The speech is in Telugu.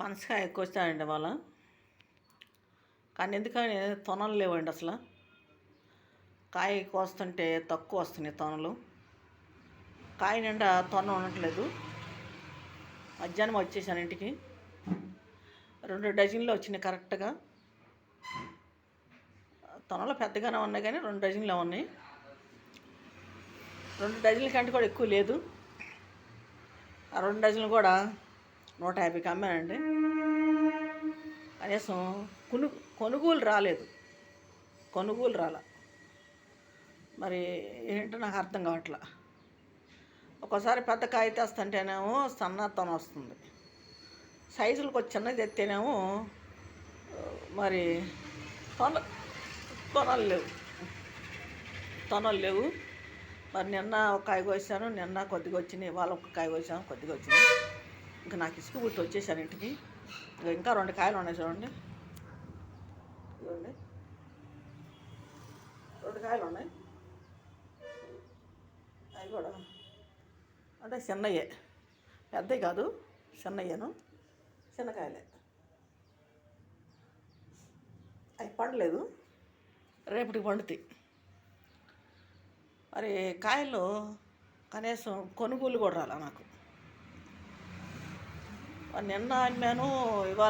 పనసకాయ ఎక్కువ వచ్చాయండి వాళ్ళ. కానీ ఎందుకని తొనలు లేవండి అసలు. కాయ కోస్తుంటే తక్కువ వస్తున్నాయి తొనలు. కాయ నిండా తొన ఉండట్లేదు. మధ్యాహ్నం వచ్చేసాను ఇంటికి. 2 డజన్లు వచ్చినాయి కరెక్ట్గా. తొనలు పెద్దగానే ఉన్నాయి కానీ 2 డజన్లు ఉన్నాయి. 2 డజన్ల కంటే కూడా ఎక్కువ లేదు. ఆ 2 డజన్లు కూడా 150కి అమ్మానండి. కనీసం కొనుగోలు రాలేదు. కొనుగోలు రాల. మరి ఏంటో నాకు అర్థం కావట్లా. ఒక్కోసారి పెద్ద కాయ తెస్తుంటేనేమో సన్నతన వస్తుంది. సైజులకు వచ్చి చిన్నది తెస్తేనేమో మరి తొనలు లేవు. మరి నిన్న ఒక కాయ కోసాను, నిన్న కొద్దిగా వచ్చినాయి. ఇవాళ ఒక కాయ కోసాను, కొద్దిగా వచ్చినాయి. ఇంకా నాకు ఇసుక పుట్టి వచ్చేసాను ఇంటికి. ఇంకా 2 కాయలు ఉన్నాయి చూడండి. చూడండి, 2 కాయలు ఉన్నాయి. అవి కూడా అంటే చిన్నయ్యే, పెద్దవి కాదు, చిన్నయ్యను, చిన్నకాయలే. అవి పండలేదు, రేపటికి పండుతాయి. మరి కాయలు కనీసం కొనుగోలు కూడా రాలా నాకు. నిన్న అమ్మాను, ఇవాళ